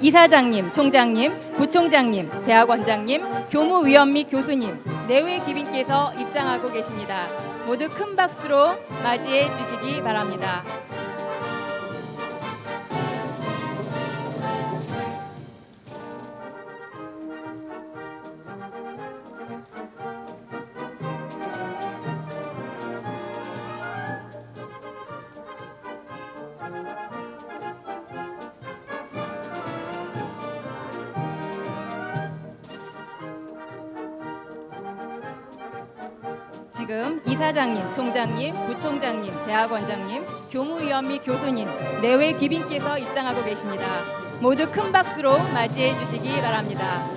이사장님, 총장님, 부총장님, 대학원장님, 교무위원 및 교수님, 내외 귀빈께서 입장하고 계십니다. 모두 큰 박수로 맞이해 주시기 바랍니다. 지금 이사장님, 총장님, 부총장님, 대학원장님, 교무위원 및 교수님, 내외 귀빈께서 입장하고 계십니다. 모두 큰 박수로 맞이해 주시기 바랍니다.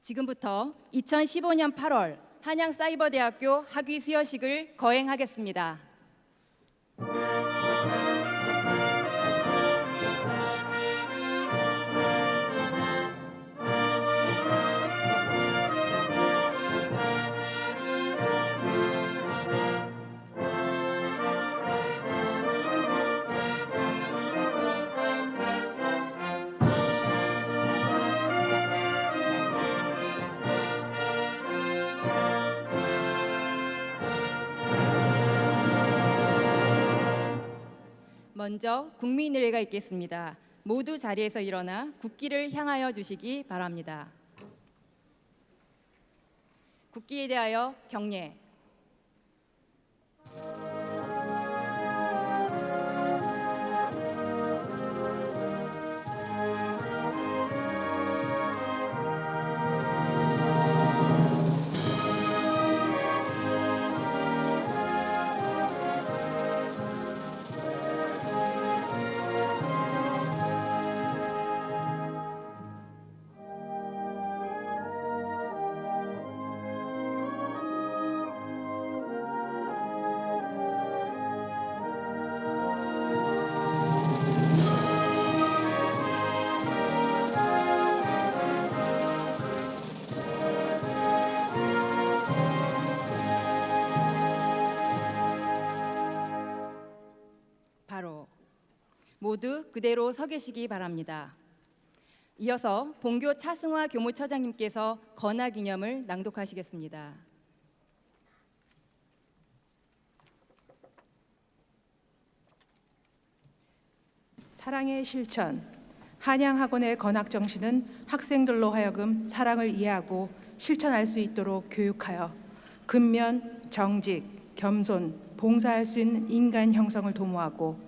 지금부터 2015년 8월 한양사이버대학교 학위 수여식을 거행하겠습니다. 먼저 국민의례가 있겠습니다. 모두 자리에서 일어나 국기를 향하여 주시기 바랍니다. 국기에 대하여 경례. 모두 그대로 서 계시기 바랍니다. 이어서 본교 차승화 교무처장님께서 건화 기념을 낭독하시겠습니다. 사랑의 실천. 한양학원의 건학 정신은 학생들로 하여금 사랑을 이해하고 실천할 수 있도록 교육하여 근면, 정직, 겸손, 봉사할 수 있는 인간 형성을 도모하고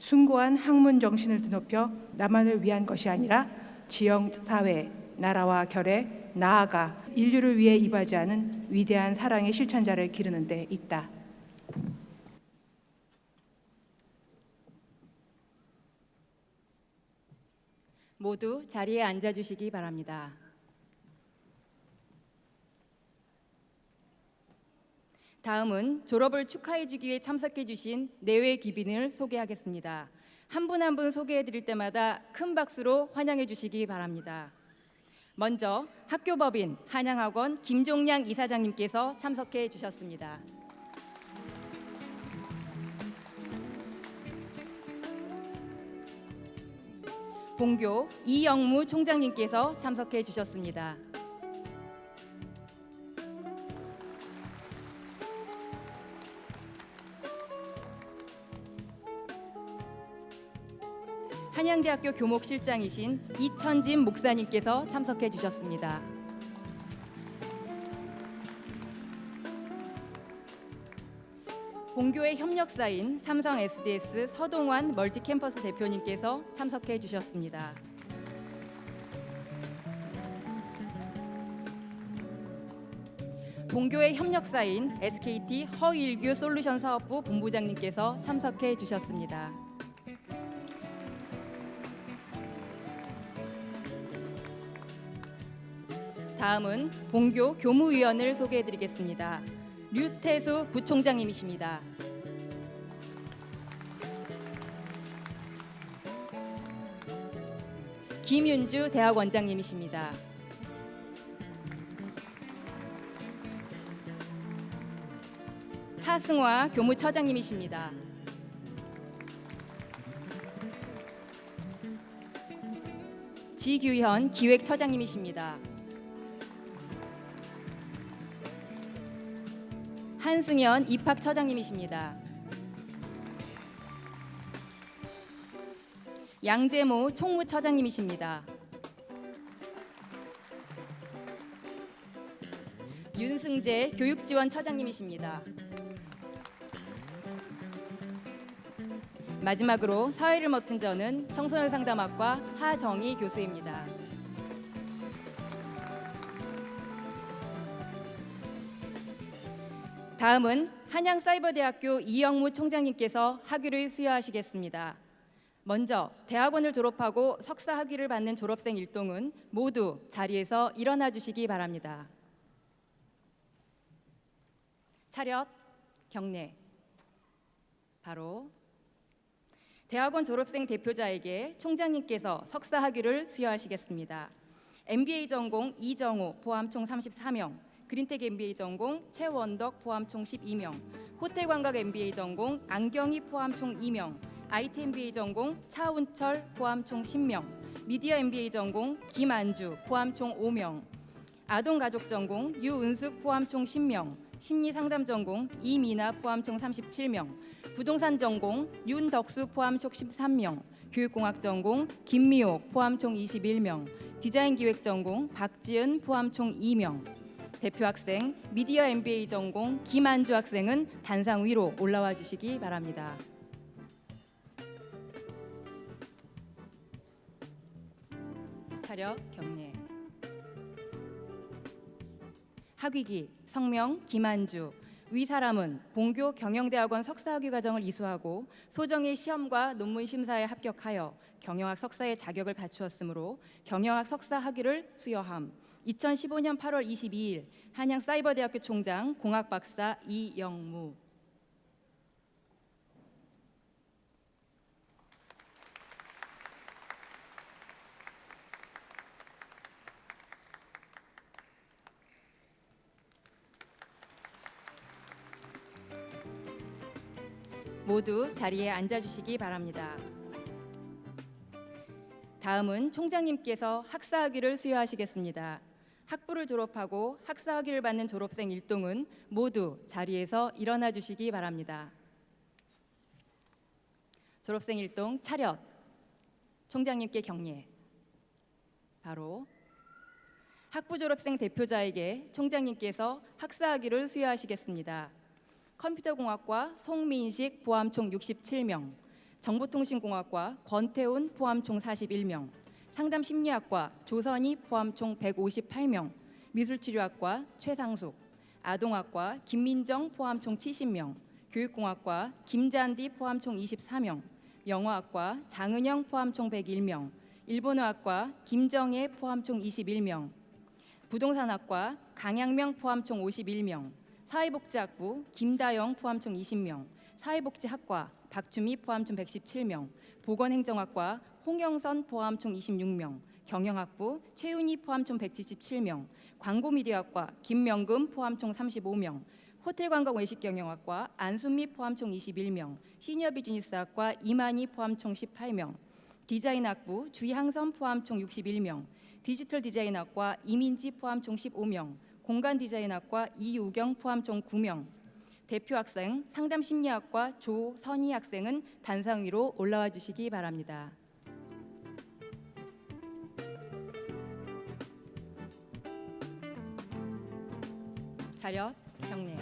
숭고한 학문 정신을 드높여 나만을 위한 것이 아니라 지역, 사회, 나라와 결에 나아가 인류를 위해 이바지하는 위대한 사랑의 실천자를 기르는 데 있다. 모두 자리에 앉아주시기 바랍니다. 다음은 졸업을 축하해주기 위해 참석해주신 내외 귀빈을 소개하겠습니다. 한 분 한 분 소개해드릴 때마다 큰 박수로 환영해주시기 바랍니다. 먼저 학교법인 한양학원 김종량 이사장님께서 참석해 주셨습니다. 본교 이영무 총장님께서 참석해 주셨습니다. 한양대학교 교목실장이신 이천진 목사님께서 참석해 주셨습니다. 본교의 협력사인 삼성 SDS 서동환 멀티캠퍼스 대표님께서 참석해 주셨습니다. 본교의 협력사인 SKT 허일규 솔루션 사업부 본부장님께서 참석해 주셨습니다. 다음은 본교 교무위원을 소개해 드리겠습니다. 류태수 부총장님이십니다. 김윤주 대학원장님이십니다. 차승화 교무처장님이십니다. 지규현 기획처장님이십니다. 한승현 입학처장님이십니다. 양재모 총무처장님이십니다. 윤승재 교육지원처장님이십니다. 마지막으로 사회를 맡은 저는 청소년 상담학과 하정희 교수입니다. 다음은 한양사이버대학교 이영무 총장님께서 학위를 수여하시겠습니다. 먼저 대학원을 졸업하고 석사 학위를 받는 졸업생 일동은 모두 자리에서 일어나 주시기 바랍니다. 차렷, 경례. 바로 대학원 졸업생 대표자에게 총장님께서 석사 학위를 수여하시겠습니다. MBA 전공 이정호 포함 총 34명, 그린텍 MBA 전공 최원덕 포함 총 12명, 호텔관광 MBA 전공 안경희 포함 총 2명, IT MBA 전공 차운철 포함 총 10명, 미디어 MBA 전공 김안주 포함 총 5명, 아동가족 전공 유은숙 포함 총 10명, 심리상담 전공 이미나 포함 총 37명, 부동산 전공 윤덕수 포함 총 13명, 교육공학 전공 김미옥 포함 총 21명, 디자인 기획 전공 박지은 포함 총 2명, 대표 학생 미디어 MBA 전공 김안주 학생은 단상 위로 올라와 주시기 바랍니다. 차렷 경례. 학위기 성명 김안주. 위 사람은 본교 경영대학원 석사학위 과정을 이수하고 소정의 시험과 논문 심사에 합격하여 경영학 석사의 자격을 갖추었으므로 경영학 석사 학위를 수여함. 2015년 8월 22일 한양사이버대학교 총장 공학박사 이영무. 모두 자리에 앉아주시기 바랍니다. 다음은 총장님께서 학사학위를 수여하시겠습니다. 학부를 졸업하고 학사학위를 받는 졸업생 일동은 모두 자리에서 일어나 주시기 바랍니다. 졸업생 일동 차렷. 총장님께 경례. 바로 학부 졸업생 대표자에게 총장님께서 학사학위를 수여하시겠습니다. 컴퓨터공학과 송민식 포함 총 67명, 정보통신공학과 권태훈 포함 총 41명, 상담심리학과 조선희 포함 총 158명, 미술치료학과 최상숙, 아동학과 김민정 포함 총 70명, 교육공학과 김잔디 포함 총 24명, 영어학과 장은영 포함 총 101명, 일본어학과 김정혜 포함 총 21명, 부동산학과 강양명 포함 총 51명, 사회복지학부 김다영 포함 총 20명, 사회복지학과 박주미 포함 총 117명, 보건행정학과 홍영선 포함 총 26명, 경영학부 최윤희 포함 총 177명, 광고미디어학과 김명금 포함 총 35명, 호텔관광외식경영학과 안순미 포함 총 21명, 시니어비즈니스학과 이만희 포함 총 18명, 디자인학부 주향선 포함 총 61명, 디지털디자인학과 이민지 포함 총 15명, 공간디자인학과 이우경 포함 총 9명, 대표 학생 상담심리학과 조선희 학생은 단상 위로 올라와 주시기 바랍니다. 차렷 경례.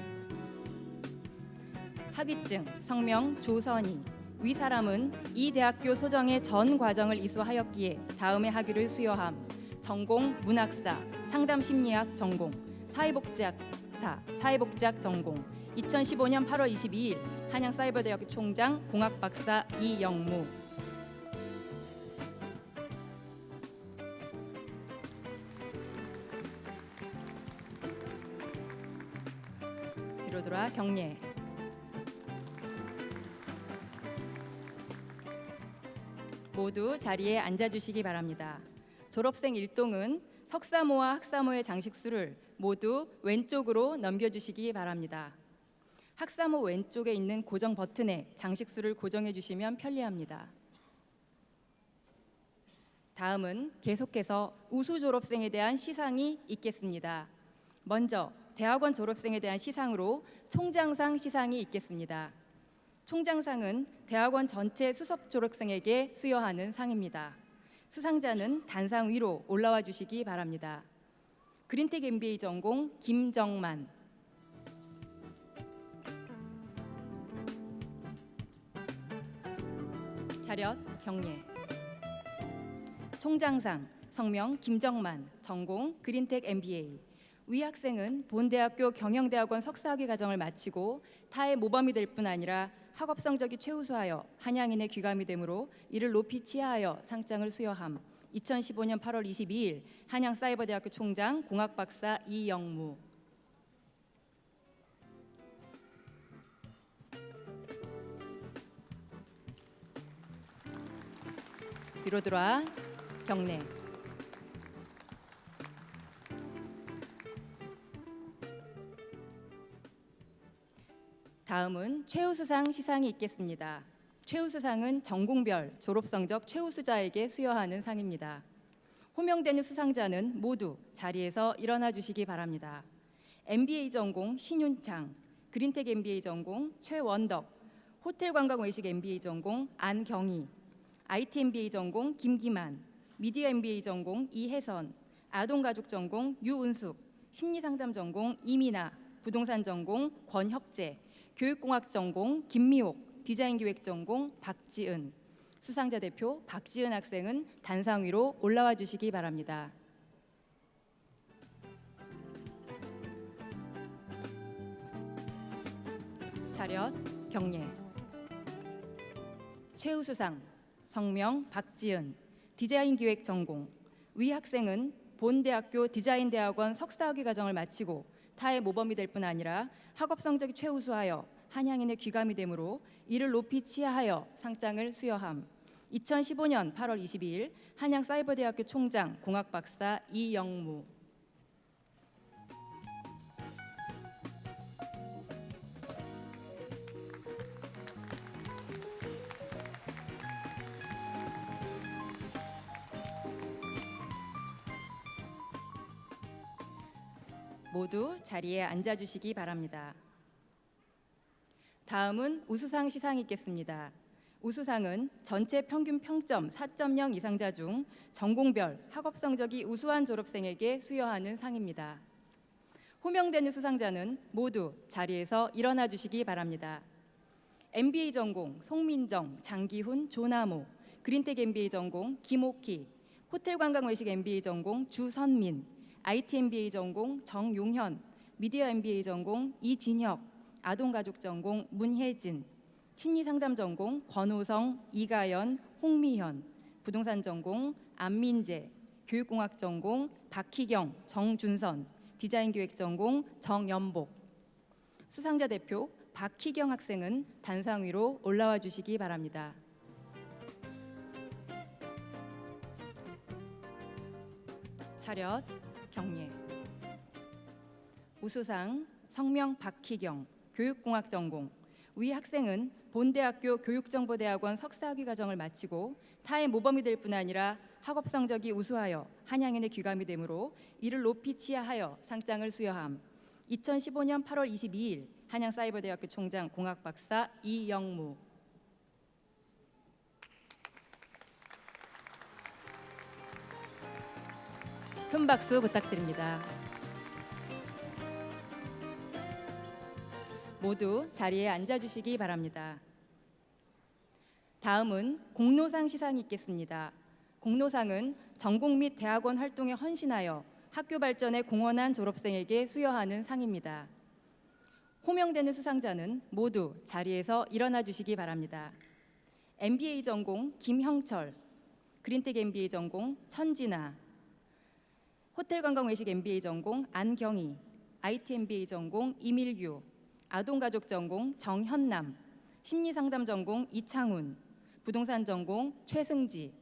학위증 성명 조선희. 위 사람은 이 대학교 소정의 전 과정을 이수하였기에 다음의 학위를 수여함. 전공 문학사, 상담심리학 전공, 사회복지학 전공. 2015년 8월 22일 한양사이버대학교 총장 공학박사 이영무. 뒤로 돌아 경례. 모두 자리에 앉아주시기 바랍니다. 졸업생 일동은 석사모와 학사모의 장식수를 모두 왼쪽으로 넘겨주시기 바랍니다. 학사모 왼쪽에 있는 고정 버튼에 장식수를 고정해 주시면 편리합니다. 다음은 계속해서 우수 졸업생에 대한 시상이 있겠습니다. 먼저 대학원 졸업생에 대한 시상으로 총장상 시상이 있겠습니다. 총장상은 대학원 전체 수석 졸업생에게 수여하는 상입니다. 수상자는 단상 위로 올라와 주시기 바랍니다. 그린텍 MBA 전공 김정만. 차렷 경례. 총장상 성명 김정만, 전공 그린텍 MBA. 위 학생은 본 대학교 경영대학원 석사학위 과정을 마치고 타의 모범이 될 뿐 아니라 학업 성적이 최우수하여 한양인의 귀감이 되므로 이를 높이 치하하여 상장을 수여함. 2015년 8월 22일 한양사이버대학교 총장 공학박사 이영무. 뒤로 돌아 경례. 다음은 최우수상 시상이 있겠습니다. 최우수상은 전공별 졸업성적 최우수자에게 수여하는 상입니다. 호명되는 수상자는 모두 자리에서 일어나 주시기 바랍니다. MBA 전공 신윤창, 그린텍 MBA 전공 최원덕, 호텔관광외식 MBA 전공 안경희, IT MBA 전공 김기만, 미디어 MBA 전공 이혜선, 아동가족 전공 유은숙, 심리상담 전공 이민아, 부동산 전공 권혁재, 교육공학 전공 김미옥, 디자인기획 전공 박지은. 수상자 대표 박지은 학생은 단상 위로 올라와 주시기 바랍니다. 차렷 경례. 최우수상 성명 박지은, 디자인기획 전공. 위 학생은 본 대학교 디자인대학원 석사학위 과정을 마치고 타의 모범이 될 뿐 아니라 학업 성적이 최우수하여 한양인의 귀감이 되므로 이를 높이 치하하여 상장을 수여함. 2015년 8월 22일 한양사이버대학교 총장 공학박사 이영무. 모두 자리에 앉아주시기 바랍니다. 다음은 우수상 시상이 있겠습니다. 우수상은 전체 평균 평점 4.0 이상자 중 전공별 학업 성적이 우수한 졸업생에게 수여하는 상입니다. 호명되는 수상자는 모두 자리에서 일어나 주시기 바랍니다. MBA 전공 송민정, 장기훈, 조나모, 그린텍 MBA 전공 김옥희, 호텔관광외식 MBA 전공 주선민, IT MBA 전공 정용현, 미디어 MBA 전공 이진혁, 아동가족 전공 문혜진, 심리상담 전공 권호성, 이가연, 홍미현, 부동산 전공 안민재, 교육공학 전공 박희경, 정준선, 디자인기획 전공 정연복. 수상자 대표 박희경 학생은 단상 위로 올라와 주시기 바랍니다. 차렷 경례. 우수상 성명 박희경, 교육공학 전공. 위 학생은 본 대학교 교육정보대학원 석사학위 과정을 마치고 타의 모범이 될 뿐 아니라 학업 성적이 우수하여 한양인의 귀감이 되므로 이를 높이 치하하여 상장을 수여함. 2015년 8월 22일 한양사이버대학교 총장 공학박사 이영무. 큰 박수 부탁드립니다. 모두 자리에 앉아주시기 바랍니다. 다음은 공로상 시상이 있겠습니다. 공로상은 전공 및 대학원 활동에 헌신하여 학교 발전에 공헌한 졸업생에게 수여하는 상입니다. 호명되는 수상자는 모두 자리에서 일어나 주시기 바랍니다. MBA 전공 김형철, 그린텍 MBA 전공 천진아, 호텔관광외식 MBA 전공 안경희, IT MBA 전공 이밀규, 아동가족 전공 정현남, 심리상담 전공 이창훈, 부동산 전공 최승지,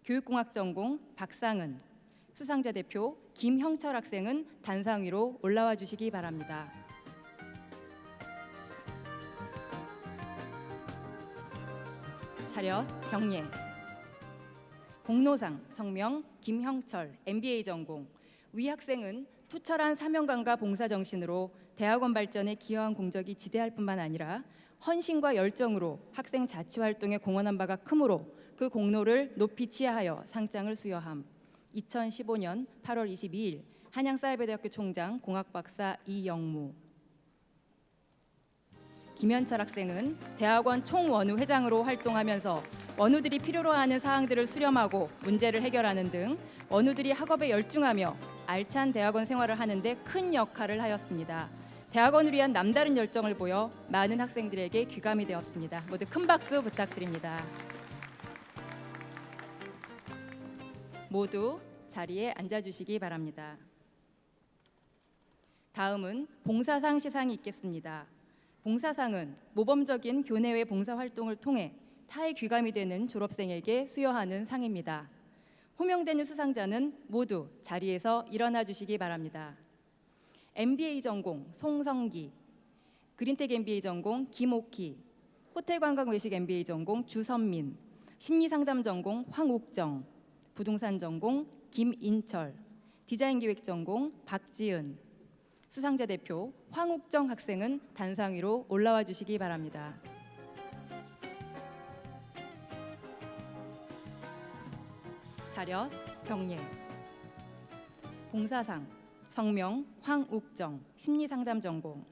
교육공학 전공 박상은, 수상자 대표 김형철 학생은 단상 위로 올라와 주시기 바랍니다. 차렷 경례. 공로상 성명 김형철 MBA 전공. 위 학생은 투철한 사명감과 봉사정신으로 대학원 발전에 기여한 공적이 지대할 뿐만 아니라 헌신과 열정으로 학생 자치활동에 공헌한 바가 크므로 그 공로를 높이 치하하여 상장을 수여함. 2015년 8월 22일 한양사이버대학교 총장 공학박사 이영무. 김현철 학생은 대학원 총원우 회장으로 활동하면서 원우들이 필요로 하는 사항들을 수렴하고 문제를 해결하는 등 원우들이 학업에 열중하며 알찬 대학원 생활을 하는 데 큰 역할을 하였습니다. 대학원을 위한 남다른 열정을 보여 많은 학생들에게 귀감이 되었습니다. 모두 큰 박수 부탁드립니다. 모두 자리에 앉아주시기 바랍니다. 다음은 봉사상 시상이 있겠습니다. 봉사상은 모범적인 교내외 봉사활동을 통해 타의 귀감이 되는 졸업생에게 수여하는 상입니다. 호명되는 수상자는 모두 자리에서 일어나 주시기 바랍니다. MBA 전공 송성기, 그린텍 MBA 전공 김옥희, 호텔관광외식 MBA 전공 주선민, 심리상담 전공 황욱정, 부동산 전공 김인철, 디자인기획 전공 박지은, 수상자 대표 황욱정 학생은 단상 위로 올라와 주시기 바랍니다. 차렷 경례. 봉사상 성명 황욱정 심리상담 전공.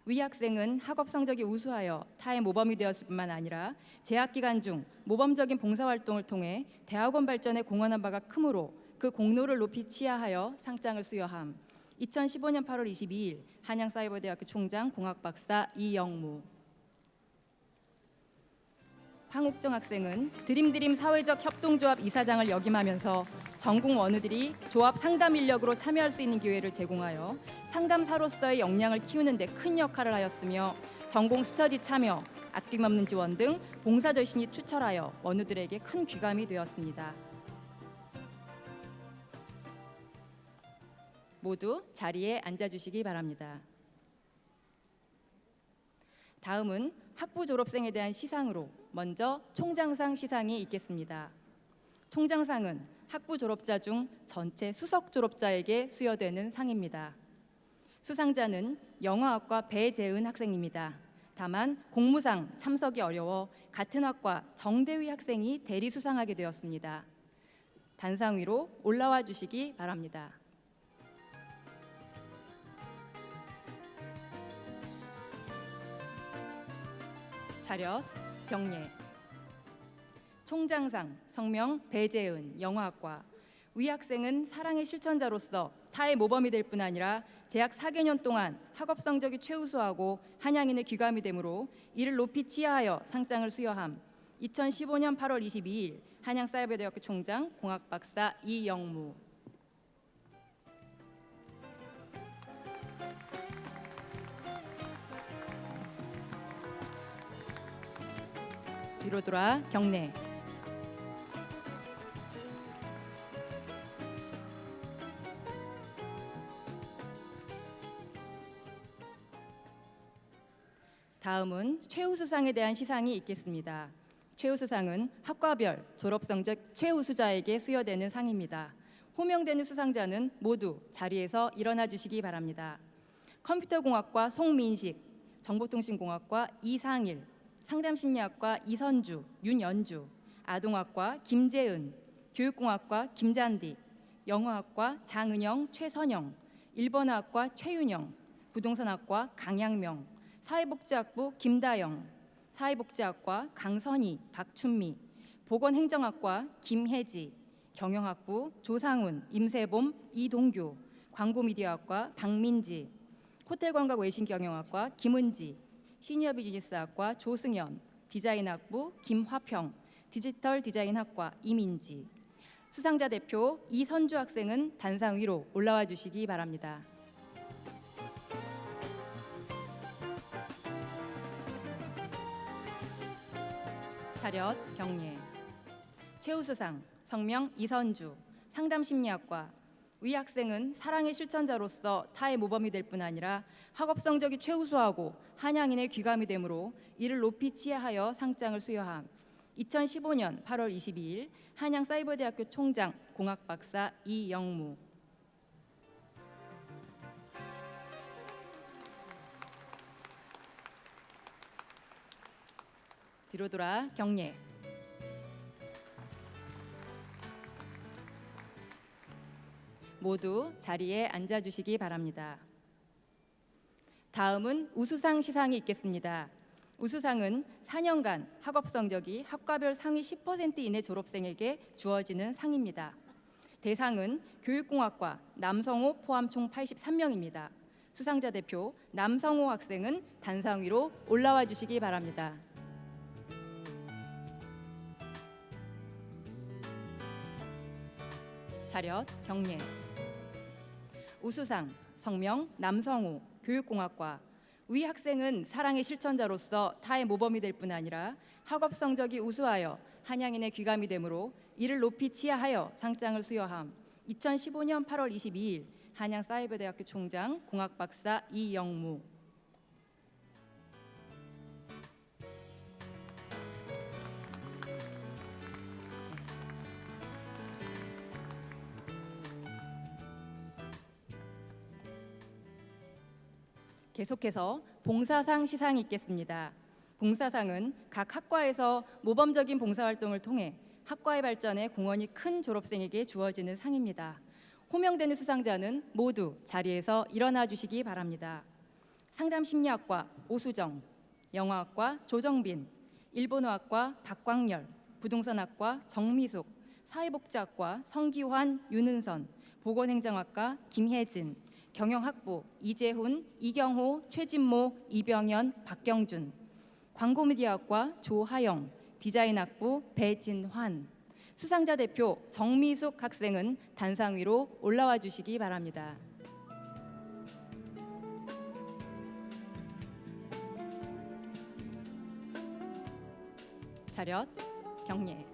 위 학생은 학업 성적이 우수하여 타의 모범이 되었을 뿐만 아니라 재학 기간 중 모범적인 봉사활동을 통해 대학원 발전에 공헌한 바가 크므로 그 공로를 높이 치하하여 상장을 수여함. 2015년 8월 22일 한양사이버대학교 총장 공학박사 이영무. 황욱정 학생은 드림드림 사회적 협동조합 이사장을 역임하면서 전국 원우들이 조합 상담 인력으로 참여할 수 있는 기회를 제공하여 상담사로서의 역량을 키우는 데 큰 역할을 하였으며 전공 스터디 참여, 아낌없는 지원 등 봉사정신이 투철하여 원우들에게 큰 귀감이 되었습니다. 모두 자리에 앉아주시기 바랍니다. 다음은 학부 졸업생에 대한 시상으로 먼저 총장상 시상이 있겠습니다. 총장상은 학부 졸업자 중 전체 수석 졸업자에게 수여되는 상입니다. 수상자는 영어학과 배재은 학생입니다. 다만 공무상 참석이 어려워 같은 학과 정대휘 학생이 대리 수상하게 되었습니다. 단상 위로 올라와 주시기 바랍니다. 차렷 경례. 총장상 성명 배재은 영어학과. 위 학생은 사랑의 실천자로서 타의 모범이 될 뿐 아니라 재학 4개년 동안 학업 성적이 최우수하고 한양인의 귀감이 되므로 이를 높이 치하하여 상장을 수여함. 2015년 8월 22일 한양사이버대학교 총장 공학박사 이영무. 뒤로 돌아 경례. 다음은 최우수상에 대한 시상이 있겠습니다. 최우수상은 학과별 졸업성적 최우수자에게 수여되는 상입니다. 호명되는 수상자는 모두 자리에서 일어나 주시기 바랍니다. 컴퓨터공학과 송민식, 정보통신공학과 이상일, 상담심리학과 이선주, 윤연주, 아동학과 김재은, 교육공학과 김잔디, 영어학과 장은영, 최선영, 일본어학과 최윤영, 부동산학과 강양명, 사회복지학부 김다영, 사회복지학과 강선희, 박춘미, 보건행정학과 김혜지, 경영학부 조상훈, 임세봄, 이동규, 광고미디어학과 박민지, 호텔관광외신경영학과 김은지, 시니어비즈니스학과 조승연, 디자인학부 김화평, 디지털디자인학과 이민지. 수상자 대표 이선주 학생은 단상 위로 올라와 주시기 바랍니다. 차렷 경례. 최우수상 성명 이선주, 상담심리학과. 위 학생은 사랑의 실천자로서 타의 모범이 될 뿐 아니라 학업 성적이 최우수하고 한양인의 귀감이 되므로 이를 높이 치하하여 상장을 수여함. 2015년 8월 22일 한양사이버대학교 총장 공학박사 이영무. 뒤로 돌아 경례. 모두 자리에 앉아주시기 바랍니다. 다음은 우수상 시상이 있겠습니다. 우수상은 4년간 학업 성적이 학과별 상위 10% 이내 졸업생에게 주어지는 상입니다. 대상은 교육공학과 남성호 포함 총 83명입니다. 수상자 대표 남성호 학생은 단상 위로 올라와 주시기 바랍니다. 차렷 경례. 우수상 성명 남성호 교육공학과. 위 학생은 사랑의 실천자로서 타의 모범이 될 뿐 아니라 학업 성적이 우수하여 한양인의 귀감이 되므로 이를 높이 치하하여 상장을 수여함. 2015년 8월 22일 한양사이버대학교 총장 공학박사 이영무. 계속해서 봉사상 시상이 있겠습니다. 봉사상은 각 학과에서 모범적인 봉사활동을 통해 학과의 발전에 공헌이 큰 졸업생에게 주어지는 상입니다. 호명되는 수상자는 모두 자리에서 일어나 주시기 바랍니다. 상담심리학과 오수정, 영어학과 조정빈, 일본어학과 박광열, 부동산학과 정미숙, 사회복지학과 성기환, 윤은선, 보건행정학과 김혜진, 경영학부 이재훈, 이경호, 최진모, 이병현, 박경준, 광고미디어학과 조하영, 디자인학부 배진환. 수상자 대표 정미숙 학생은 단상 위로 올라와 주시기 바랍니다. 차렷 경례.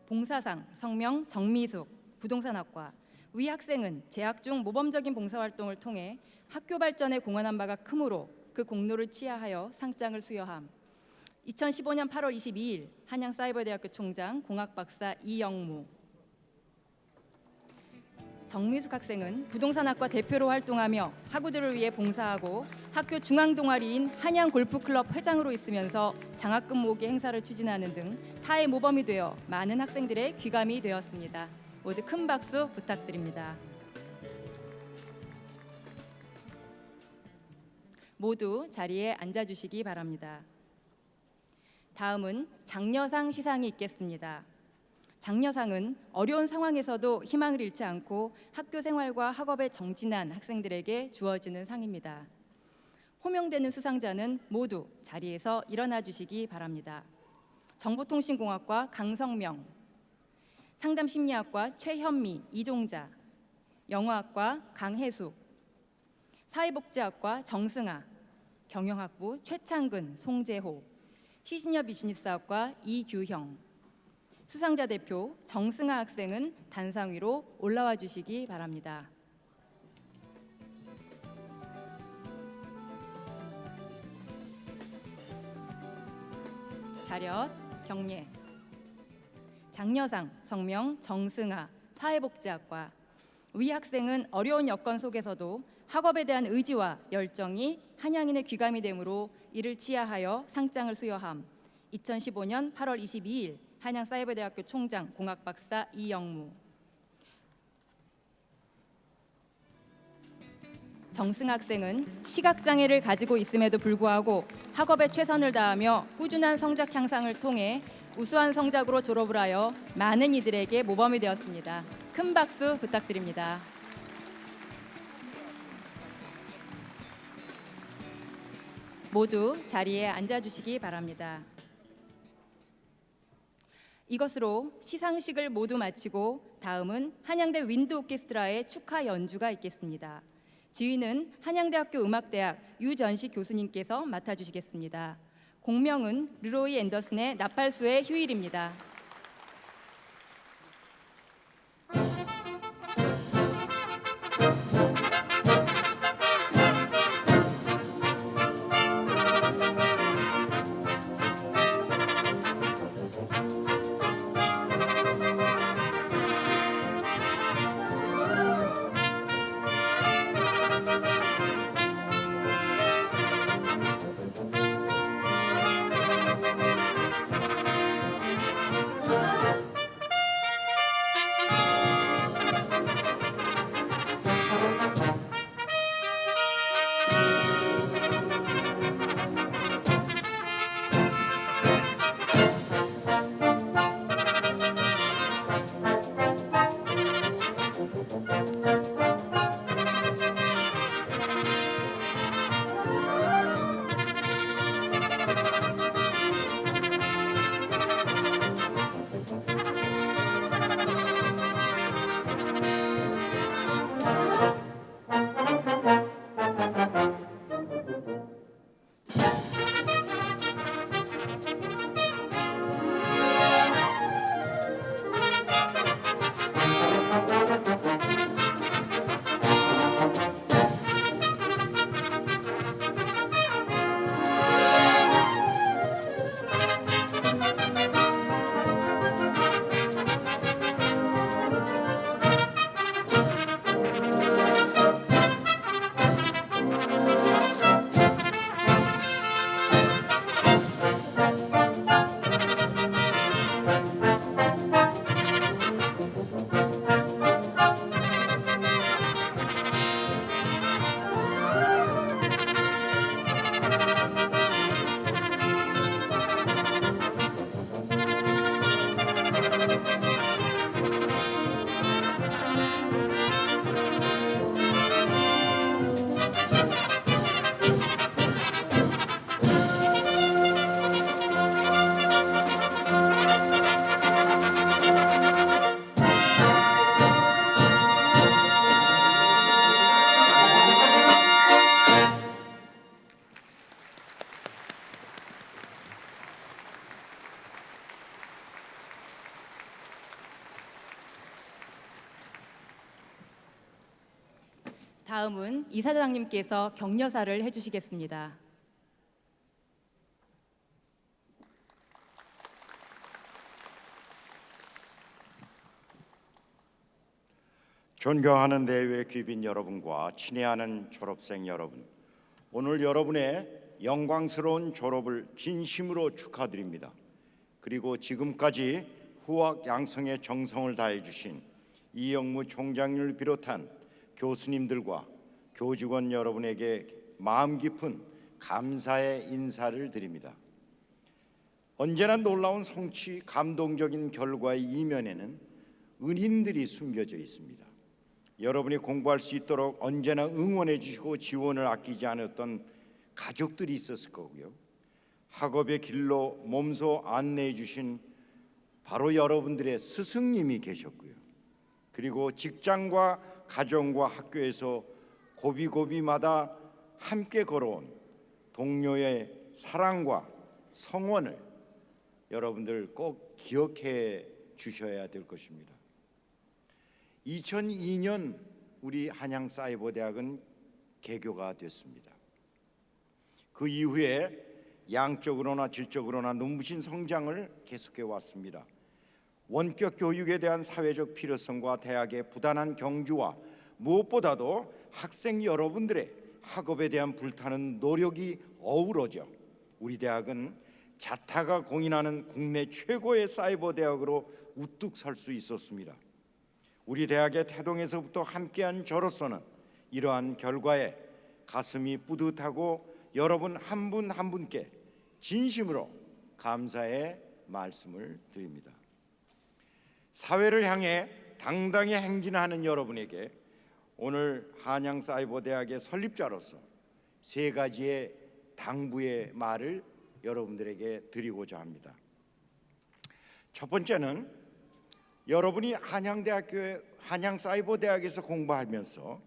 봉사상 성명 정미숙 부동산학과. 위 학생은 재학 중 모범적인 봉사활동을 통해 학교 발전에 공헌한 바가 크므로 그 공로를 치하하여 상장을 수여함. 2015년 8월 22일 한양사이버대학교 총장 공학박사 이영무. 정미숙 학생은 부동산학과 대표로 활동하며 학우들을 위해 봉사하고 학교 중앙동아리인 한양골프클럽 회장으로 있으면서 장학금 모으기 행사를 추진하는 등 타의 모범이 되어 많은 학생들의 귀감이 되었습니다. 모두 큰 박수 부탁드립니다. 모두 자리에 앉아주시기 바랍니다. 다음은 장려상 시상이 있겠습니다. 장려상은 어려운 상황에서도 희망을 잃지 않고 학교 생활과 학업에 정진한 학생들에게 주어지는 상입니다. 호명되는 수상자는 모두 자리에서 일어나 주시기 바랍니다. 정보통신공학과 강성명, 상담심리학과 최현미, 이종자, 영어학과 강혜숙, 사회복지학과 정승아, 경영학부 최창근, 송재호, 시니어비즈니스학과 이규형. 수상자 대표 정승아 학생은 단상 위로 올라와 주시기 바랍니다. 차렷 경례. 장려상 성명 정승아 사회복지학과. 위 학생은 어려운 여건 속에서도 학업에 대한 의지와 열정이 한양인의 귀감이 되므로 이를 치하하여 상장을 수여함. 2015년 8월 22일 한양사이버대학교 총장 공학박사 이영무. 정승 학생은 시각장애를 가지고 있음에도 불구하고 학업에 최선을 다하며 꾸준한 성적 향상을 통해 우수한 성적으로 졸업을 하여 많은 이들에게 모범이 되었습니다. 큰 박수 부탁드립니다. 모두 자리에 앉아주시기 바랍니다. 이것으로 시상식을 모두 마치고 다음은 한양대 윈드 오케스트라의 축하 연주가 있겠습니다. 지휘는 한양대학교 음악대학 유전식 교수님께서 맡아주시겠습니다. 공명은 르로이 앤더슨의 나팔수의 휴일입니다. 다음은 이사장님께서 격려사를 해주시겠습니다. 존경하는 내외 귀빈 여러분과 친애하는 졸업생 여러분, 오늘 여러분의 영광스러운 졸업을 진심으로 축하드립니다. 그리고 지금까지 후학 양성에 정성을 다해 주신 이영무 총장님을 비롯한 교수님들과 교직원 여러분에게 마음 깊은 감사의 인사를 드립니다. 언제나 놀라운 성취, 감동적인 결과의 이면에는 은인들이 숨겨져 있습니다. 여러분이 공부할 수 있도록 언제나 응원해 주시고 지원을 아끼지 않았던 가족들이 있었을 거고요. 학업의 길로 몸소 안내해 주신 바로 여러분들의 스승님이 계셨고요. 그리고 직장과 가정과 학교에서 고비고비마다 함께 걸어온 동료의 사랑과 성원을 여러분들 꼭 기억해 주셔야 될 것입니다. 2002년 우리 한양사이버대학은 개교가 됐습니다. 그 이후에 양적으로나 질적으로나 눈부신 성장을 계속해 왔습니다. 원격 교육에 대한 사회적 필요성과 대학의 부단한 경주와 무엇보다도 학생 여러분들의 학업에 대한 불타는 노력이 어우러져 우리 대학은 자타가 공인하는 국내 최고의 사이버 대학으로 우뚝 설 수 있었습니다. 우리 대학의 태동에서부터 함께한 저로서는 이러한 결과에 가슴이 뿌듯하고 여러분 한 분 한 분께 진심으로 감사의 말씀을 드립니다. 사회를 향해 당당히 행진하는 여러분에게 오늘 한양사이버대학의 설립자로서 세 가지의 당부의 말을 여러분들에게 드리고자 합니다. 첫 번째는 여러분이 한양사이버대학에서 공부하면서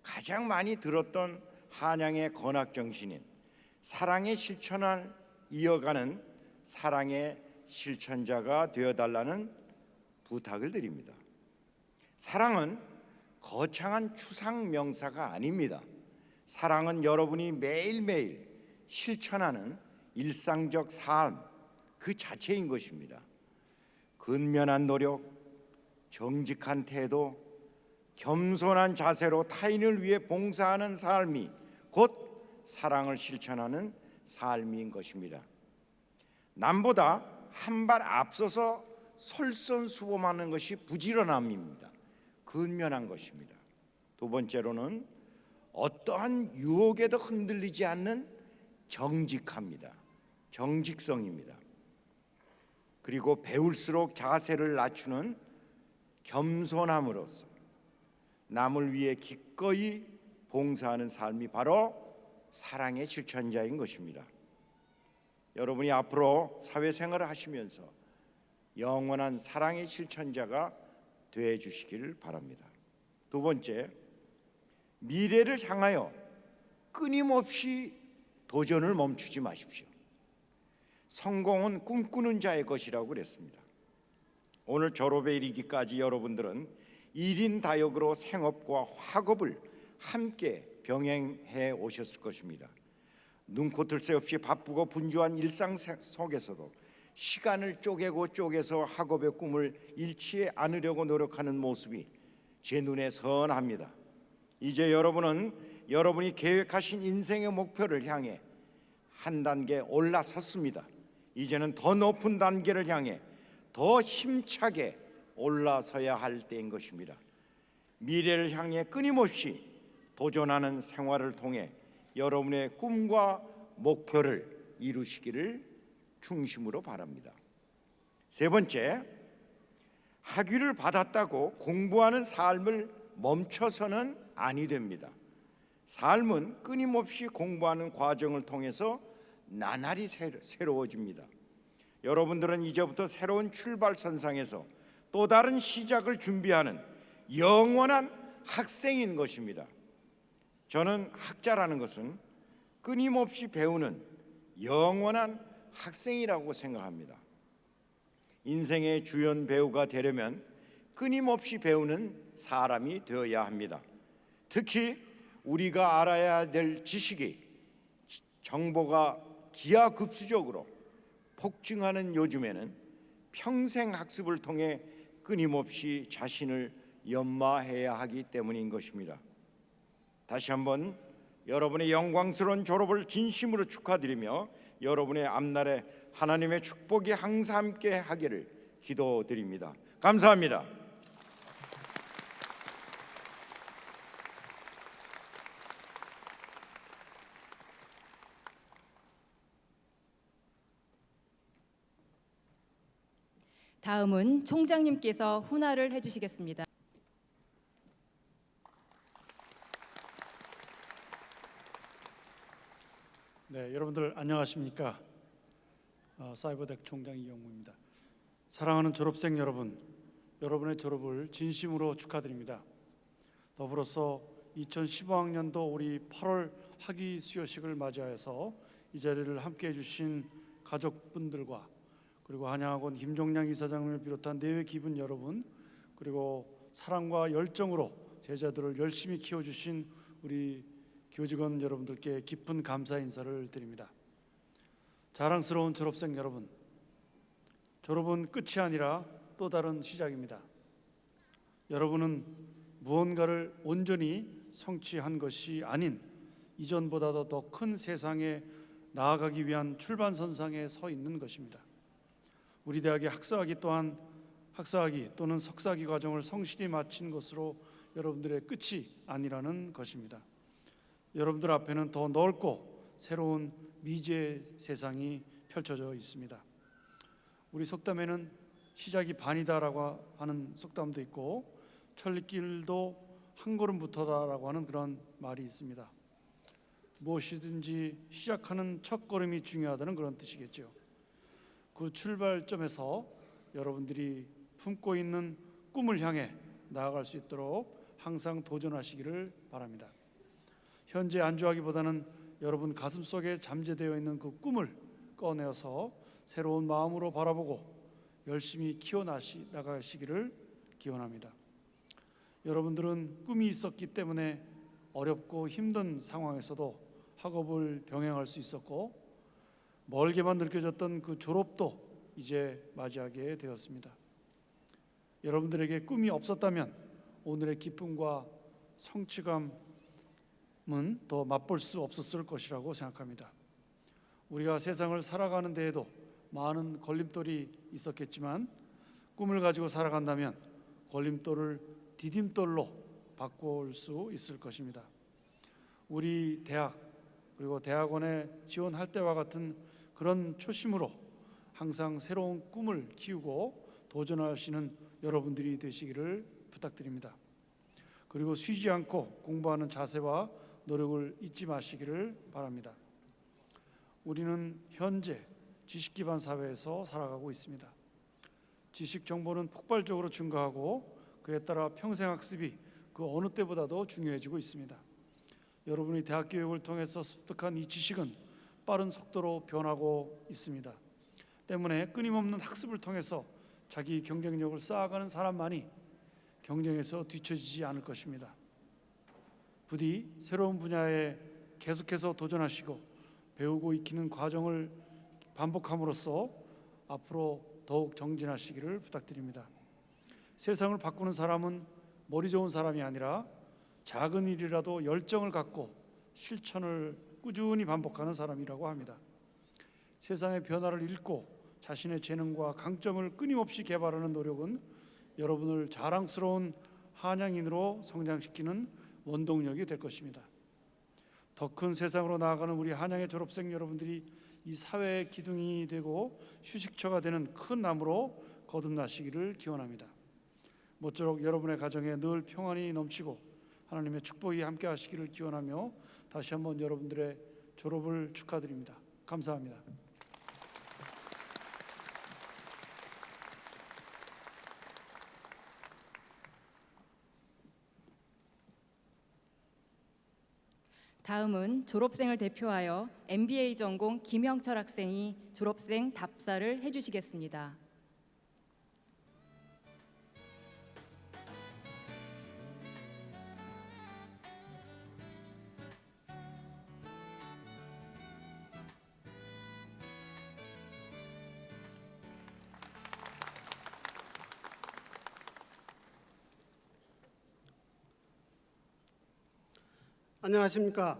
가장 많이 들었던 한양의 건학정신인 사랑의 실천을 이어가는 사랑의 실천자가 되어달라는 부탁을 드립니다. 사랑은 거창한 추상 명사가 아닙니다. 사랑은 여러분이 매일매일 실천하는 일상적 삶 그 자체인 것입니다. 근면한 노력, 정직한 태도, 겸손한 자세로 타인을 위해 봉사하는 삶이 곧 사랑을 실천하는 삶인 것입니다. 남보다 한 발 앞서서 솔선수범하는 것이 부지런함입니다. 근면한 것입니다. 두 번째로는 어떠한 유혹에도 흔들리지 않는 정직합니다. 정직성입니다. 그리고 배울수록 자세를 낮추는 겸손함으로써 남을 위해 기꺼이 봉사하는 삶이 바로 사랑의 실천자인 것입니다. 여러분이 앞으로 사회생활을 하시면서 영원한 사랑의 실천자가 되어 주시기를 바랍니다. 두 번째, 미래를 향하여 끊임없이 도전을 멈추지 마십시오. 성공은 꿈꾸는 자의 것이라고 그랬습니다. 오늘 졸업에 이르기까지 여러분들은 1인 다역으로 생업과 학업을 함께 병행해 오셨을 것입니다. 눈코 뜰 새 없이 바쁘고 분주한 일상 속에서도 시간을 쪼개서 학업의 꿈을 잃지 않으려고 노력하는 모습이 제 눈에 선합니다. 이제 여러분은 여러분이 계획하신 인생의 목표를 향해 한 단계 올라섰습니다. 이제는 더 높은 단계를 향해 더 힘차게 올라서야 할 때인 것입니다. 미래를 향해 끊임없이 도전하는 생활을 통해 여러분의 꿈과 목표를 이루시기를 중심으로 바랍니다. 세 번째, 학위를 받았다고 공부하는 삶을 멈춰서는 아니 됩니다. 삶은 끊임없이 공부하는 과정을 통해서 나날이 새로워집니다. 여러분들은 이제부터 새로운 출발선상에서 또 다른 시작을 준비하는 영원한 학생인 것입니다. 저는 학자라는 것은 끊임없이 배우는 영원한 학생이라고 생각합니다. 인생의 주연 배우가 되려면 끊임없이 배우는 사람이 되어야 합니다. 특히 우리가 알아야 될 지식이 정보가 기하급수적으로 폭증하는 요즘에는 평생 학습을 통해 끊임없이 자신을 연마해야 하기 때문인 것입니다. 다시 한번 여러분의 영광스러운 졸업을 진심으로 축하드리며 여러분의 앞날에 하나님의 축복이 항상 함께 하기를 기도드립니다. 감사합니다. 다음은 총장님께서 훈화를 해주시겠습니다. 네, 여러분들 안녕하십니까? 사이버대학 총장 이영무입니다. 사랑하는 졸업생 여러분, 여러분의 졸업을 진심으로 축하드립니다. 더불어서 2015학년도 우리 8월 학위 수여식을 맞이하여서 이 자리를 함께해 주신 가족분들과 그리고 한양학원 김종량 이사장을 비롯한 내외 기분 여러분, 그리고 사랑과 열정으로 제자들을 열심히 키워주신 우리 교직원 여러분들께 깊은 감사 인사를 드립니다. 자랑스러운 졸업생 여러분, 졸업은 끝이 아니라 또 다른 시작입니다. 여러분은 무언가를 온전히 성취한 것이 아닌 이전보다도 더 큰 세상에 나아가기 위한 출발선상에 서 있는 것입니다. 우리 대학의 학사학위 또한 학사학위 또는 석사학위 과정을 성실히 마친 것으로 여러분들의 끝이 아니라는 것입니다. 여러분들 앞에는 더 넓고 새로운 미지의 세상이 펼쳐져 있습니다. 우리 속담에는 시작이 반이다라고 하는 속담도 있고 천리길도 한 걸음부터다라고 하는 그런 말이 있습니다. 무엇이든지 시작하는 첫 걸음이 중요하다는 그런 뜻이겠죠. 그 출발점에서 여러분들이 품고 있는 꿈을 향해 나아갈 수 있도록 항상 도전하시기를 바랍니다. 현재 안주하기보다는 여러분 가슴속에 잠재되어 있는 그 꿈을 꺼내어서 새로운 마음으로 바라보고 열심히 키워나가시기를 기원합니다. 여러분들은 꿈이 있었기 때문에 어렵고 힘든 상황에서도 학업을 병행할 수 있었고 멀게만 느껴졌던 그 졸업도 이제 맞이하게 되었습니다. 여러분들에게 꿈이 없었다면 오늘의 기쁨과 성취감은 더 맛볼 수 없었을 것이라고 생각합니다. 우리가 세상을 살아가는 데에도 많은 걸림돌이 있었겠지만 꿈을 가지고 살아간다면 걸림돌을 디딤돌로 바꿀 수 있을 것입니다. 우리 대학 그리고 대학원에 지원할 때와 같은 그런 초심으로 항상 새로운 꿈을 키우고 도전하시는 여러분들이 되시기를 부탁드립니다. 그리고 쉬지 않고 공부하는 자세와 노력을 잊지 마시기를 바랍니다. 우리는 현재 지식 기반 사회에서 살아가고 있습니다. 지식 정보는 폭발적으로 증가하고 그에 따라 평생 학습이 그 어느 때보다도 중요해지고 있습니다. 여러분이 대학 교육을 통해서 습득한 이 지식은 빠른 속도로 변하고 있습니다. 때문에 끊임없는 학습을 통해서 자기 경쟁력을 쌓아가는 사람만이 경쟁에서 뒤처지지 않을 것입니다. 부디 새로운 분야에 계속해서 도전하시고 배우고 익히는 과정을 반복함으로써 앞으로 더욱 정진하시기를 부탁드립니다. 세상을 바꾸는 사람은 머리 좋은 사람이 아니라 작은 일이라도 열정을 갖고 실천을 꾸준히 반복하는 사람이라고 합니다. 세상의 변화를 읽고 자신의 재능과 강점을 끊임없이 개발하는 노력은 여러분을 자랑스러운 한양인으로 성장시키는 원동력이 될 것입니다. 더 큰 세상으로 나아가는 우리 한양의 졸업생 여러분들이 이 사회의 기둥이 되고 휴식처가 되는 큰 나무로 거듭나시기를 기원합니다. 모쪼록 여러분의 가정에 늘 평안이 넘치고 하나님의 축복이 함께 하시기를 기원하며 다시 한번 여러분들의 졸업을 축하드립니다. 감사합니다. 다음은 졸업생을 대표하여 MBA 전공 김형철 학생이 졸업생 답사를 해주시겠습니다. 안녕하십니까.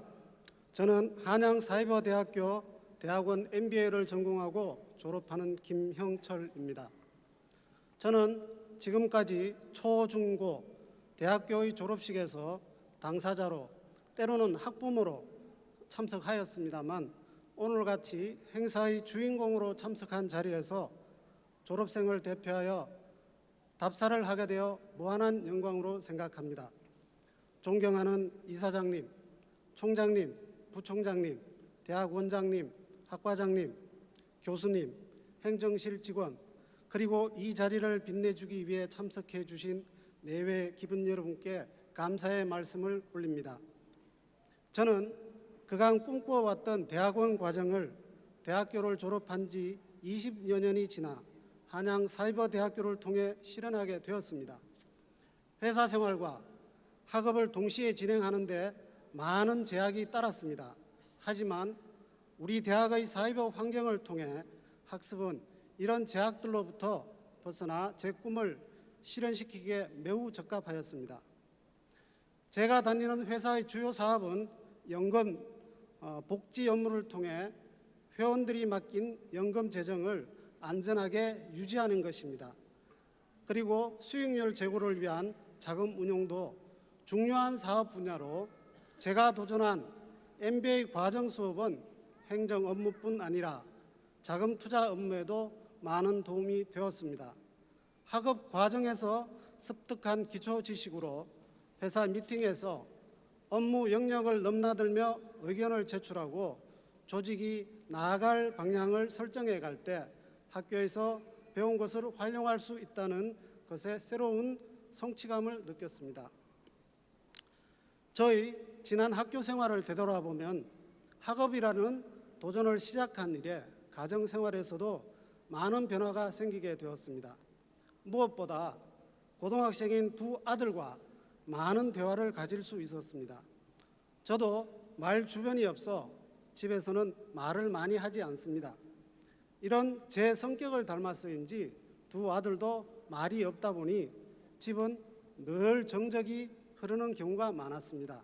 저는 한양사이버대학교 대학원 MBA를 전공하고 졸업하는 김형철입니다. 저는 지금까지 초, 중, 고 대학교의 졸업식에서 당사자로 때로는 학부모로 참석하였습니다만 오늘같이 행사의 주인공으로 참석한 자리에서 졸업생을 대표하여 답사를 하게 되어 무한한 영광으로 생각합니다. 존경하는 이사장님, 총장님, 부총장님, 대학 원장님, 학과장님, 교수님, 행정실 직원, 그리고 이 자리를 빛내주기 위해 참석해 주신 내외 기분 여러분께 감사의 말씀을 올립니다. 저는 그간 꿈꿔왔던 대학원 과정을 대학교를 졸업한 지 20여 년이 지나 한양사이버대학교를 통해 실현하게 되었습니다. 회사 생활과 학업을 동시에 진행하는 데 많은 제약이 따랐습니다. 하지만 우리 대학의 사이버 환경을 통해 학습은 이런 제약들로부터 벗어나 제 꿈을 실현시키기에 매우 적합하였습니다. 제가 다니는 회사의 주요 사업은 연금, 복지 업무를 통해 회원들이 맡긴 연금 재정을 안전하게 유지하는 것입니다. 그리고 수익률 제고를 위한 자금 운용도 중요한 사업 분야로 제가 도전한 MBA 과정 수업은 행정 업무뿐 아니라 자금 투자 업무에도 많은 도움이 되었습니다. 학업 과정에서 습득한 기초 지식으로 회사 미팅에서 업무 영역을 넘나들며 의견을 제출하고 조직이 나아갈 방향을 설정해 갈 때 학교에서 배운 것을 활용할 수 있다는 것에 새로운 성취감을 느꼈습니다. 저희 지난 학교 생활을 되돌아보면 학업이라는 도전을 시작한 이래 가정 생활에서도 많은 변화가 생기게 되었습니다. 무엇보다 고등학생인 두 아들과 많은 대화를 가질 수 있었습니다. 저도 말 주변이 없어 집에서는 말을 많이 하지 않습니다. 이런 제 성격을 닮아서인지 두 아들도 말이 없다 보니 집은 늘 정적이 흐르는 경우가 많았습니다.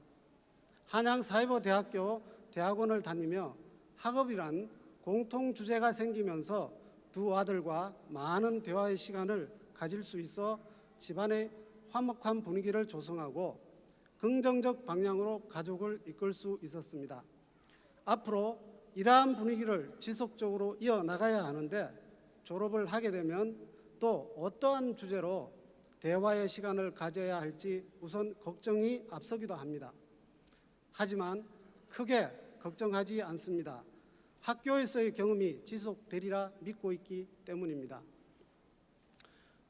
한양사이버대학교 대학원을 다니며 학업이란 공통 주제가 생기면서 두 아들과 많은 대화의 시간을 가질 수 있어 집안의 화목한 분위기를 조성하고 긍정적 방향으로 가족을 이끌 수 있었습니다. 앞으로 이러한 분위기를 지속적으로 이어나가야 하는데 졸업을 하게 되면 또 어떠한 주제로 대화의 시간을 가져야 할지 우선 걱정이 앞서기도 합니다. 하지만 크게 걱정하지 않습니다. 학교에서의 경험이 지속되리라 믿고 있기 때문입니다.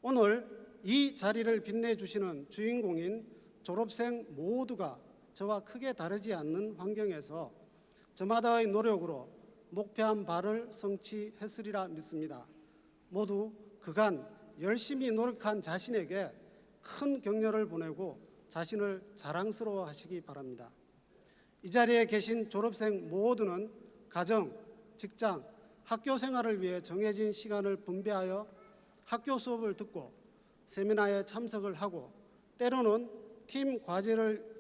오늘 이 자리를 빛내주시는 주인공인 졸업생 모두가 저와 크게 다르지 않는 환경에서 저마다의 노력으로 목표한 바를 성취했으리라 믿습니다. 모두 그간 열심히 노력한 자신에게 큰 격려를 보내고 자신을 자랑스러워하시기 바랍니다. 이 자리에 계신 졸업생 모두는 가정, 직장, 학교 생활을 위해 정해진 시간을 분배하여 학교 수업을 듣고 세미나에 참석을 하고 때로는 팀 과제를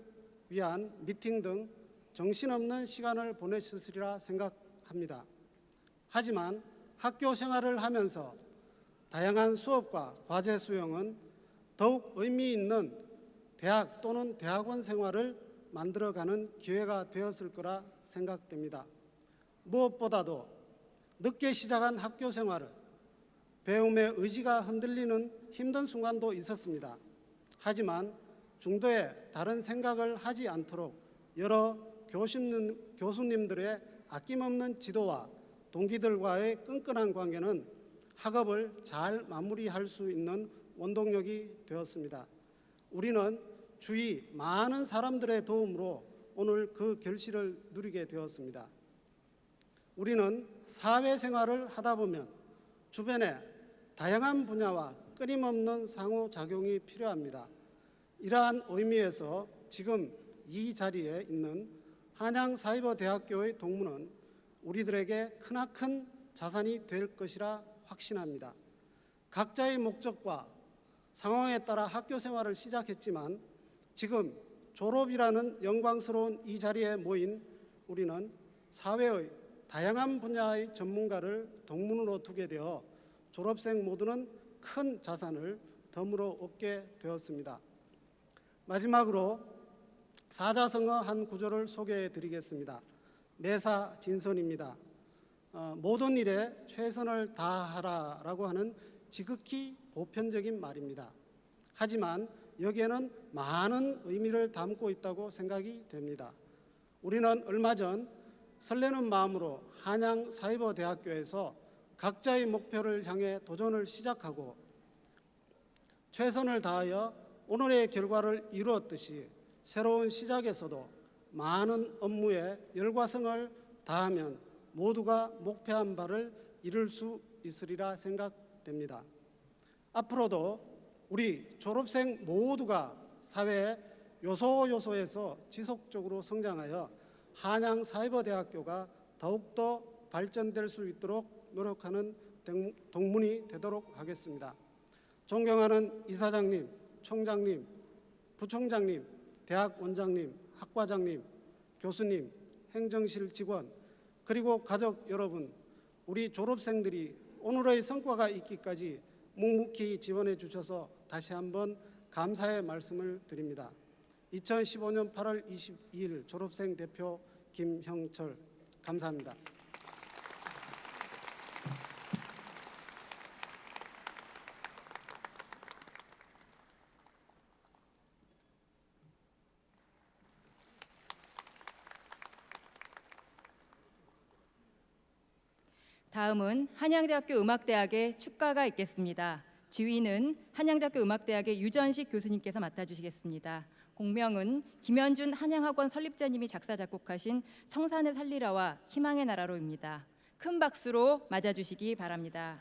위한 미팅 등 정신없는 시간을 보내셨으리라 생각합니다. 하지만 학교 생활을 하면서 다양한 수업과 과제 수행은 더욱 의미 있는 대학 또는 대학원 생활을 만들어가는 기회가 되었을 거라 생각됩니다. 무엇보다도 늦게 시작한 학교 생활은 배움의 의지가 흔들리는 힘든 순간도 있었습니다. 하지만 중도에 다른 생각을 하지 않도록 여러 교수님들의 아낌없는 지도와 동기들과의 끈끈한 관계는 학업을 잘 마무리할 수 있는 원동력이 되었습니다. 우리는 주위 많은 사람들의 도움으로 오늘 그 결실을 누리게 되었습니다. 우리는 사회생활을 하다 보면 주변에 다양한 분야와 끊임없는 상호작용이 필요합니다. 이러한 의미에서 지금 이 자리에 있는 한양사이버대학교의 동문은 우리들에게 크나큰 자산이 될 것이라 확신합니다. 각자의 목적과 상황에 따라 학교 생활을 시작했지만 지금 졸업이라는 영광스러운 이 자리에 모인 우리는 사회의 다양한 분야의 전문가를 동문으로 두게 되어 졸업생 모두는 큰 자산을 덤으로 얻게 되었습니다. 마지막으로 사자성어 한 구절을 소개해 드리겠습니다. 매사진선입니다. 모든 일에 최선을 다하라라고 하는 지극히 보편적인 말입니다. 하지만 여기에는 많은 의미를 담고 있다고 생각이 됩니다. 우리는 얼마 전 설레는 마음으로 한양사이버대학교에서 각자의 목표를 향해 도전을 시작하고 최선을 다하여 오늘의 결과를 이루었듯이 새로운 시작에서도 많은 업무에 열과성을 다하면 모두가 목표한 바를 이룰 수 있으리라 생각됩니다. 앞으로도 우리 졸업생 모두가 사회의 요소요소에서 지속적으로 성장하여 한양사이버대학교가 더욱더 발전될 수 있도록 노력하는 동문이 되도록 하겠습니다. 존경하는 이사장님, 총장님, 부총장님, 대학 원장님, 학과장님, 교수님, 행정실 직원, 그리고 가족 여러분, 우리 졸업생들이 오늘의 성과가 있기까지 묵묵히 지원해 주셔서 다시 한번 감사의 말씀을 드립니다. 2015년 8월 22일 졸업생 대표 김형철. 감사합니다. 다음은 한양대학교 음악대학의 축가가 있겠습니다. 지휘는 한양대학교 음악대학의 유전식 교수님께서 맡아주시겠습니다. 공명은 김현준 한양학원 설립자님이 작사 작곡하신 청산의 살리라와 희망의 나라로입니다. 큰 박수로 맞아주시기 바랍니다.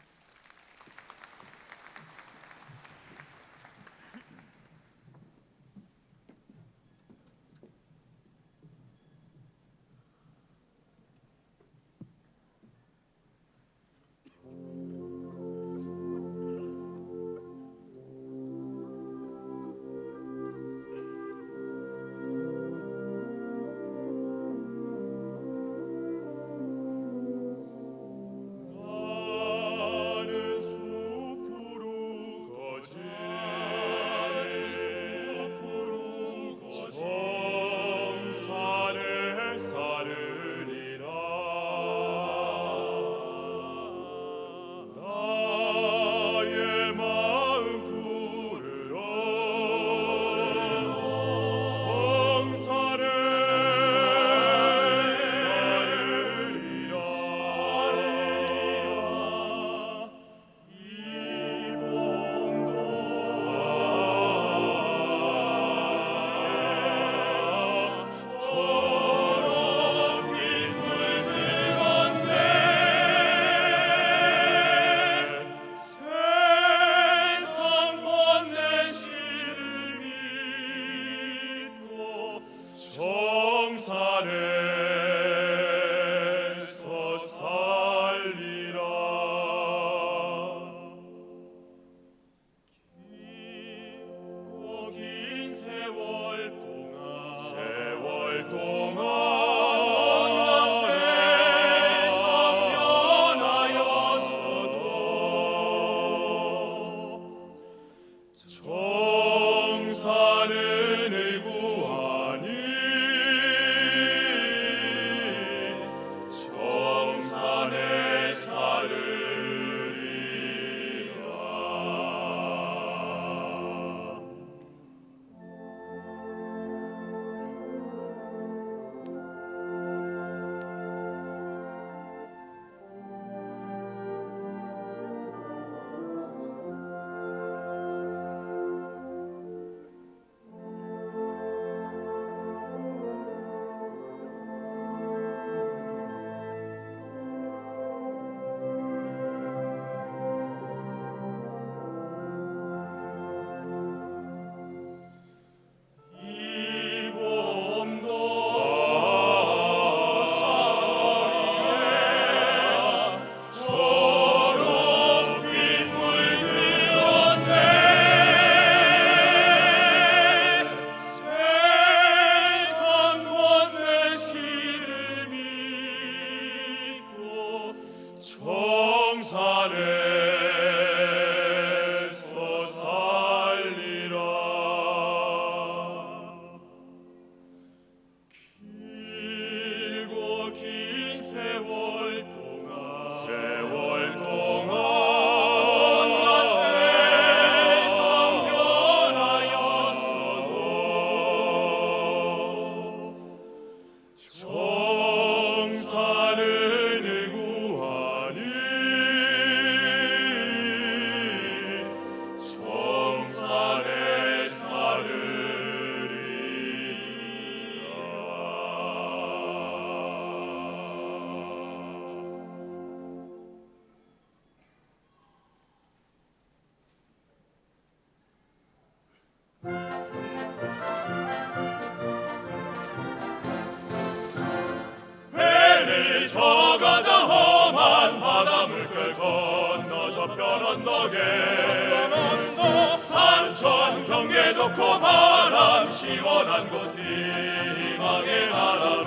산천 경계 좋고 바람 시원한 곳 희망의 나라로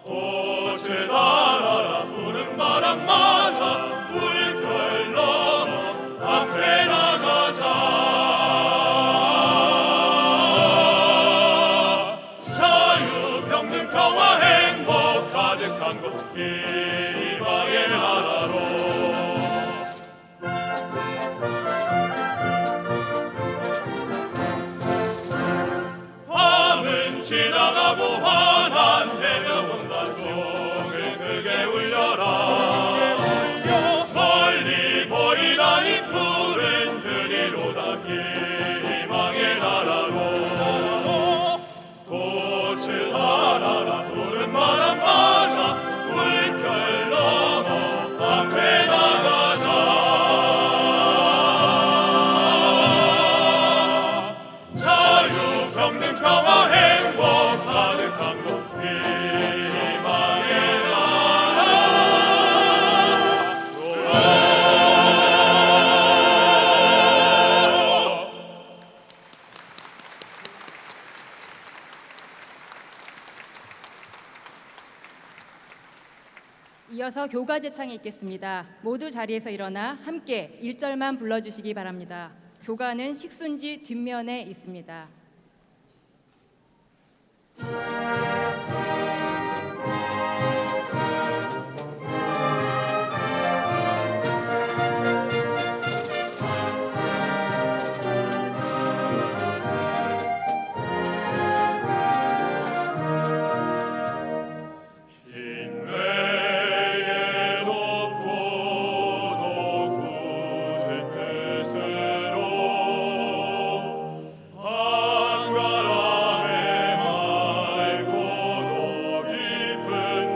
꽃을 달아라 푸른 바람 맞아 물결 넘어 앞에 나가자 자유평등 희망의 나라로 꽃을 달아라 푸른 바람 맞아 물결 넘어 앞에 나가자 자유 평등 평화 행복 가득한 곳 희망의 이어서 교가 제창이 있겠습니다. 모두 자리에서 일어나 함께 1절만 불러주시기 바랍니다. 교가는 식순지 뒷면에 있습니다. 인외의 높고도 굳은 뜻으로 한가람에 맑고도 깊은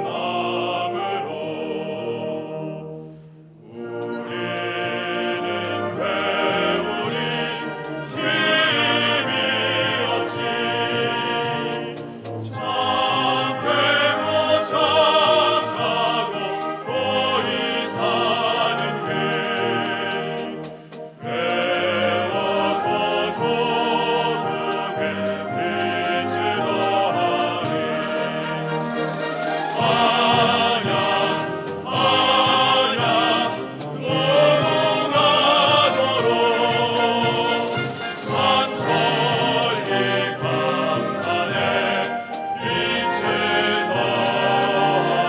마음으로 우리는 배우리 쉼이 없이 참되고 착하고 너희 사는 게 배워서 조국에 빛을 더하리 찬양 찬양 무궁하도록 산천리 강산에 빛을 더하리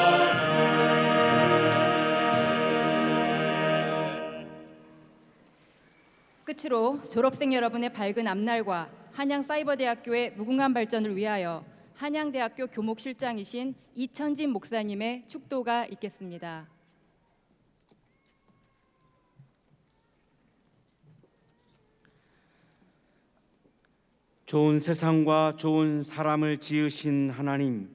끝으로 졸업생 여러분의 밝은 앞날과 한양사이버대학교의 무궁한 발전을 위하여 한양대학교 교목실장이신 이천진 목사님의 축도가 있겠습니다. 좋은 세상과 좋은 사람을 지으신 하나님,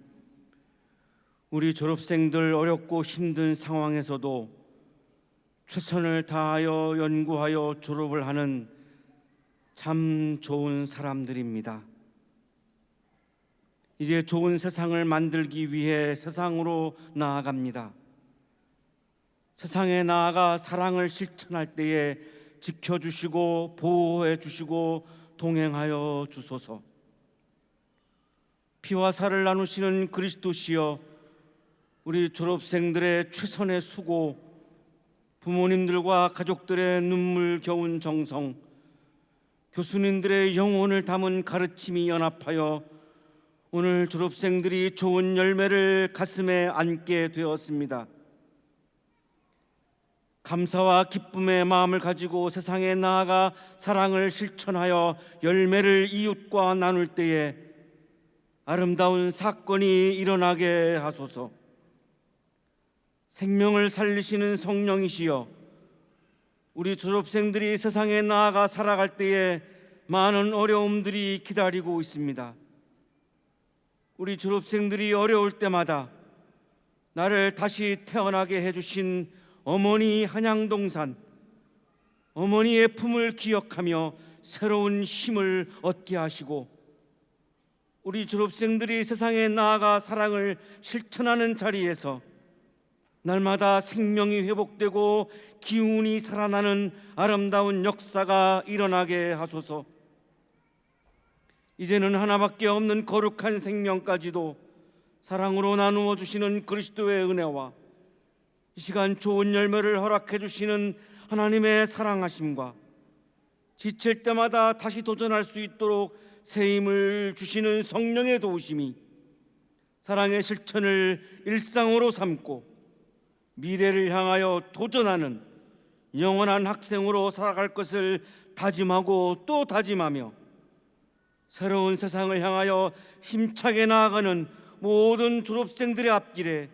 우리 졸업생들 어렵고 힘든 상황에서도 최선을 다하여 연구하여 졸업을 하는 참 좋은 사람들입니다. 이제 좋은 세상을 만들기 위해 세상으로 나아갑니다. 세상에 나아가 사랑을 실천할 때에 지켜주시고 보호해 주시고 동행하여 주소서. 피와 살을 나누시는 그리스도시여, 우리 졸업생들의 최선의 수고, 부모님들과 가족들의 눈물겨운 정성, 교수님들의 영혼을 담은 가르침이 연합하여 오늘 졸업생들이 좋은 열매를 가슴에 안게 되었습니다. 감사와 기쁨의 마음을 가지고 세상에 나아가 사랑을 실천하여 열매를 이웃과 나눌 때에 아름다운 사건이 일어나게 하소서. 생명을 살리시는 성령이시여, 우리 졸업생들이 세상에 나아가 살아갈 때에 많은 어려움들이 기다리고 있습니다. 우리 졸업생들이 어려울 때마다 나를 다시 태어나게 해주신 어머니 한양동산, 어머니의 품을 기억하며 새로운 힘을 얻게 하시고, 우리 졸업생들이 세상에 나아가 사랑을 실천하는 자리에서 날마다 생명이 회복되고 기운이 살아나는 아름다운 역사가 일어나게 하소서. 이제는 하나밖에 없는 거룩한 생명까지도 사랑으로 나누어 주시는 그리스도의 은혜와 이 시간 좋은 열매를 허락해 주시는 하나님의 사랑하심과 지칠 때마다 다시 도전할 수 있도록 새 힘을 주시는 성령의 도우심이 사랑의 실천을 일상으로 삼고 미래를 향하여 도전하는 영원한 학생으로 살아갈 것을 다짐하고 또 다짐하며 새로운 세상을 향하여 힘차게 나아가는 모든 졸업생들의 앞길에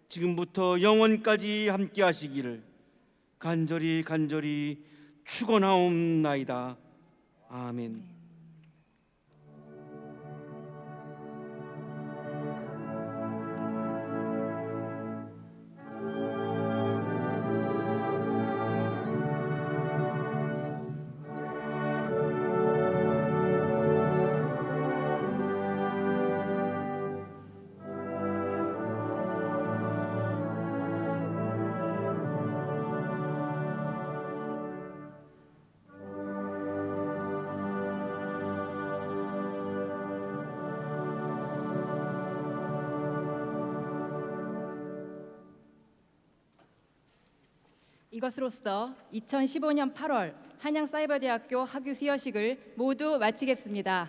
지금부터 영원까지 함께 하시기를 간절히 축원하옵나이다. 아멘. 이것으로써 2015년 8월 한양사이버대학교 학위 수여식을 모두 마치겠습니다.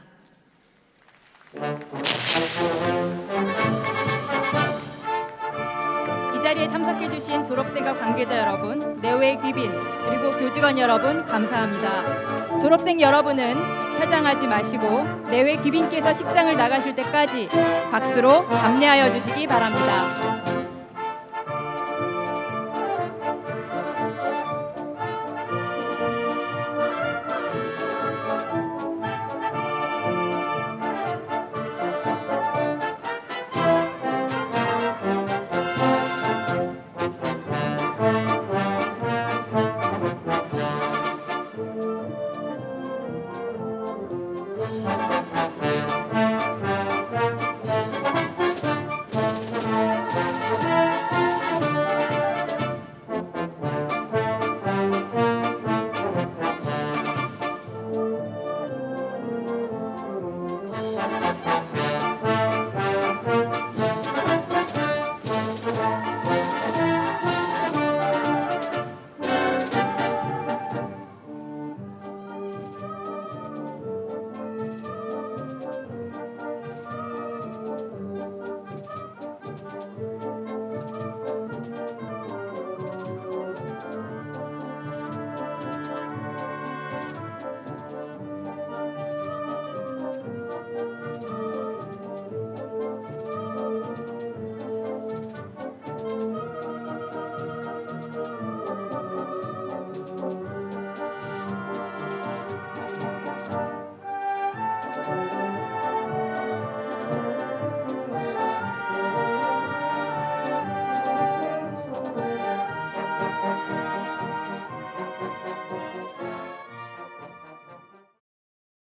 이 자리에 참석해 주신 졸업생과 관계자 여러분, 내외 귀빈, 그리고 교직원 여러분 감사합니다. 졸업생 여러분은 퇴장하지 마시고 내외 귀빈께서 식장을 나가실 때까지 박수로 감내하여 주시기 바랍니다.